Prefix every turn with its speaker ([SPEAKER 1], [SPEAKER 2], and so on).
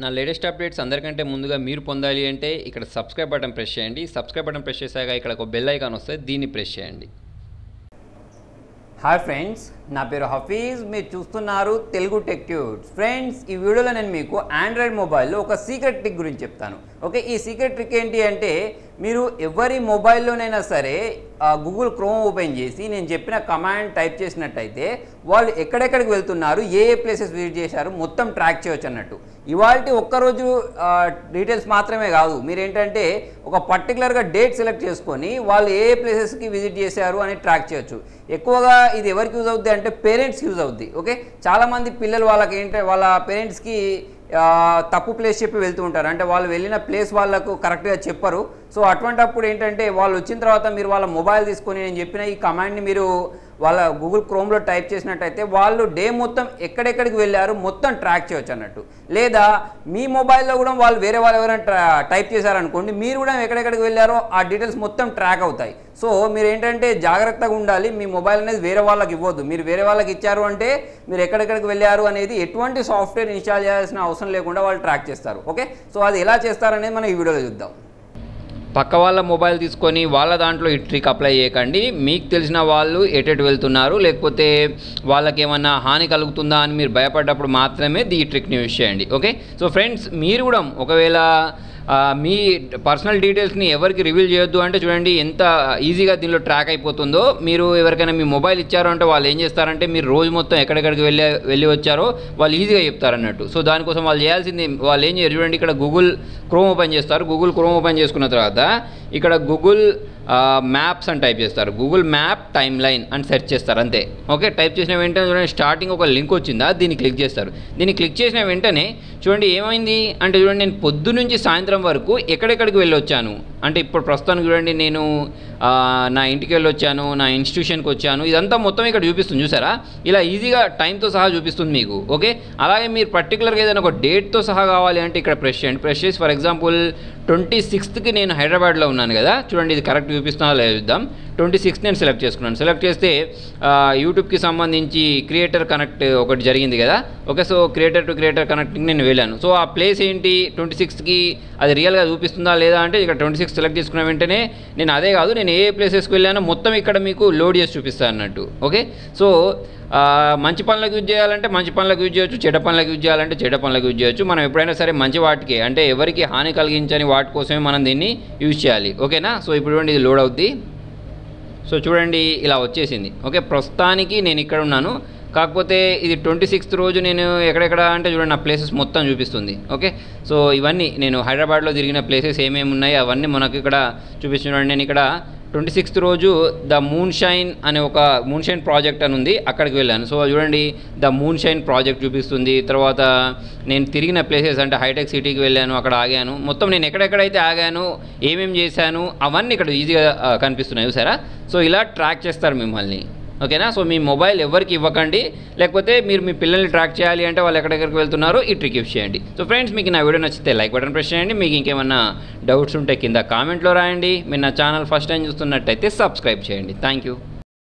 [SPEAKER 1] నా latest updates అందరికంటే ముందుగా మీరు పొందాలి అంటే ఇక్కడ సబ్స్క్రైబ్ బటన్ ప్రెస్ చేయండి. సబ్స్క్రైబ్ బటన్ ప్రెస్ చేశాక ఇక్కడ ఒక బెల్ ఐకాన్ వస్తుంది, దీన్ని ప్రెస్ చేయండి.
[SPEAKER 2] హాయ్ ఫ్రెండ్స్, నా పేరు హఫీజ్. మీరు చూస్తున్నారు తెలుగు టెక్ ట్యూట్స్. ఫ్రెండ్స్, ఈ వీడియోలో నేను మీకు ఆండ్రాయిడ్ మొబైల్లో ఒక సీక్రెట్ ట్రిక్ గురించి చెప్తాను. ఓకే, ఈ సీక్రెట్ ట్రిక్ ఏంటి అంటే మీరు ఎవరి మొబైల్లోనైనా సరే గూగుల్ క్రోమ్ ఓపెన్ చేసి నేను చెప్పిన కమాండ్ టైప్ చేసినట్టయితే వాళ్ళు ఎక్కడెక్కడికి వెళ్తున్నారు, ఏ ప్లేసెస్ విజిట్ చేశారు మొత్తం ట్రాక్ చేయవచ్చు అన్నట్టు. ఇవాళ ఒక్కరోజు డీటెయిల్స్ మాత్రమే కాదు, మీరు ఏంటంటే ఒక పర్టికులర్గా డేట్ సెలెక్ట్ చేసుకొని వాళ్ళు ఏ ప్లేసెస్కి విజిట్ చేశారు అని ట్రాక్ చేయొచ్చు. ఎక్కువగా ఇది ఎవరికి యూజ్ అవుద్ది అంటే పేరెంట్స్కి యూజ్ అవుద్ది. ఓకే, చాలామంది పిల్లలు వాళ్ళకి వాళ్ళ పేరెంట్స్కి తప్పు ప్లేస్ చెప్పి వెళ్తూ ఉంటారు, అంటే వాళ్ళు వెళ్ళిన ప్లేస్ వాళ్ళకు కరెక్ట్గా చెప్పరు. సో అటువంటప్పుడు ఏంటంటే వాళ్ళు వచ్చిన తర్వాత మీరు వాళ్ళ మొబైల్ తీసుకొని నేను చెప్పిన ఈ కమాండ్ని మీరు వాళ్ళ గూగుల్ క్రోమ్లో టైప్ చేసినట్టయితే వాళ్ళు డే మొత్తం ఎక్కడెక్కడికి వెళ్ళారు మొత్తం ట్రాక్ చేయొచ్చు అన్నట్టు. లేదా మీ మొబైల్లో కూడా వాళ్ళు వేరే వాళ్ళు ఎవరైనా టైప్ చేశారనుకోండి, మీరు కూడా ఎక్కడెక్కడికి వెళ్ళారో ఆ డీటెయిల్స్ మొత్తం ట్రాక్ అవుతాయి. సో మీరు ఏంటంటే జాగ్రత్తగా ఉండాలి, మీ మొబైల్ అనేది వేరే వాళ్ళకి ఇవ్వద్దు. మీరు వేరే వాళ్ళకి ఇచ్చారు అంటే మీరు ఎక్కడెక్కడికి వెళ్ళారు అనేది ఎటువంటి సాఫ్ట్వేర్ ఇన్స్టాల్ చేయాల్సిన అవసరం లేకుండా వాళ్ళు ట్రాక్ చేస్తారు. ఓకే, సో అది ఎలా చేస్తారనేది మనం ఈ వీడియోలో చూద్దాం.
[SPEAKER 1] పక్క వాళ్ళ మొబైల్ తీసుకొని వాళ్ళ దాంట్లో ఈ ట్రిక్ అప్లై చేయకండి. మీకు తెలిసిన వాళ్ళు ఎటు వెళ్తున్నారు, లేకపోతే వాళ్ళకి ఏమన్నా హాని కలుగుతుందా అని మీరు భయపడ్డప్పుడు మాత్రమే ఈ ట్రిక్ని యూజ్ చేయండి. ఓకే, సో ఫ్రెండ్స్, మీరు కూడా ఒకవేళ మీ పర్సనల్ డీటెయిల్స్ని ఎవరికి రివీల్ చేయొద్దు అంటే చూడండి ఎంత ఈజీగా దీనిలో ట్రాక్ అయిపోతుందో. మీరు ఎవరికైనా మీ మొబైల్ ఇచ్చారో అంటే వాళ్ళు ఏం చేస్తారంటే మీరు రోజు మొత్తం ఎక్కడెక్కడికి వెళ్ళి వచ్చారో వాళ్ళు ఈజీగా చెప్తారన్నట్టు. సో దానికోసం వాళ్ళు చేయాల్సింది, వాళ్ళు ఏం చేయరు చూడండి, ఇక్కడ గూగుల్ క్రోమ్ ఓపెన్ చేస్తారు. గూగుల్ క్రోమ్ ఓపెన్ చేసుకున్న తర్వాత ఇక్కడ గూగుల్ మ్యాప్స్ అని టైప్ చేస్తారు, గూగుల్ మ్యాప్ టైమ్ లైన్ అని సెర్చ్ చేస్తారు అంతే. ఓకే, టైప్ చేసిన వెంటనే చూడండి స్టార్టింగ్ ఒక లింక్ వచ్చిందా, దీన్ని క్లిక్ చేస్తారు. దీన్ని క్లిక్ చేసిన వెంటనే చూడండి ఏమైంది అంటే చూడండి నేను పొద్దు నుంచి సాయంత్రం వరకు ఎక్కడెక్కడికి వెళ్ళొచ్చాను అంటే ఇప్పుడు ప్రస్తుతానికి చూడండి నేను నా ఇంటికి వెళ్ళొచ్చాను, నా ఇన్స్టిట్యూషన్కి వచ్చాను, ఇదంతా మొత్తం ఇక్కడ చూపిస్తుంది. చూసారా, ఇలా ఈజీగా టైంతో సహా చూపిస్తుంది మీకు. ఓకే, అలాగే మీరు పర్టికులర్గా ఏదైనా ఒక డేట్తో సహా కావాలి అంటే ఇక్కడ ప్రెస్ చేయండి. ప్రెస్ చేసి ఫర్ ఎగ్జాంపుల్ 26కి నేను హైదరాబాద్లో ఉన్నాను కదా, చూడండి ఇది కరెక్ట్ చూపిస్తున్నా లేదా చూద్దాం. 26 నేను సెలెక్ట్ చేసుకున్నాను. సెలెక్ట్ చేస్తే యూట్యూబ్కి సంబంధించి క్రియేటర్ కనెక్ట్ ఒకటి జరిగింది కదా. Okay, so creator to creator connecting నేను వెళ్ళాను. సో ఆ ప్లేస్ ఏంటి 26కి అది రియల్గా చూపిస్తుందా లేదా అంటే ఇక్కడ 26 సెలెక్ట్ చేసుకున్న వెంటనే నేను అదే కాదు నేను ఏ ప్లేసెస్కి వెళ్ళానో మొత్తం ఇక్కడ మీకు లోడ్ చేసి చూపిస్తాను అన్నట్టు. ఓకే, సో మంచి పనులకు యూజ్ చేయాలంటే మంచి పనులకు యూజ్ చేయొచ్చు, చెడ్డ పనులకు యూజ్ చేయాలంటే చెడ్డ పనులకు యూజ్ చేయొచ్చు. మనం ఎప్పుడైనా సరే మంచి వాటికి అంటే ఎవరికి హాని కలిగించని వాటి కోసమే మనం దీన్ని యూజ్ చేయాలి. ఓకేనా, సో ఇప్పుడు ఇది లోడ్ అవుద్ది. సో చూడండి ఇలా వచ్చేసింది. ఓకే, ప్రస్తుతానికి నేను ఇక్కడ ఉన్నాను, కాకపోతే ఇది 26th రోజు నేను ఎక్కడెక్కడ అంటే చూడండి నా ప్లేసెస్ మొత్తం చూపిస్తుంది. ఓకే, సో ఇవన్నీ నేను హైదరాబాద్లో తిరిగిన ప్లేసెస్ ఏమేమి ఉన్నాయి అవన్నీ మనకు ఇక్కడ చూపిస్తున్నాను. నేను ఇక్కడ 26th రోజు ద మూన్ షైన్ అనే ఒక మూన్ షైన్ ప్రాజెక్ట్ అని ఉంది, అక్కడికి వెళ్ళాను. సో చూడండి ద మూన్ షైన్ ప్రాజెక్ట్ చూపిస్తుంది. తర్వాత నేను తిరిగిన ప్లేసెస్ అంటే హైటెక్ సిటీకి వెళ్ళాను, అక్కడ ఆగాను, మొత్తం నేను ఎక్కడెక్కడైతే ఆగాను ఏమేమి చేశాను అవన్నీ ఇక్కడ ఈజీగా కనిపిస్తున్నాయి. చూసారా, సో ఇలా ట్రాక్ చేస్తారు మిమ్మల్ని. ఓకేనా, సో మీ మొబైల్ ఎవరికి ఇవ్వకండి, లేకపోతే మీరు మీ పిల్లల్ని ట్రాక్ చేయాలి అంటే వాళ్ళు ఎక్కడెక్కడికి వెళ్తున్నారో ఈ ట్రిక్ యూజ్ చేయండి. సో ఫ్రెండ్స్, మీకు నా వీడియో నచ్చితే లైక్ బటన్ ప్రెస్ చేయండి. మీకు ఇంకేమన్నా డౌట్స్ ఉంటే కింద కామెంట్లో రాయండి. మీరు నా ఛానల్ ఫస్ట్ టైం చూస్తున్నట్టయితే సబ్స్క్రైబ్ చేయండి. Thank you.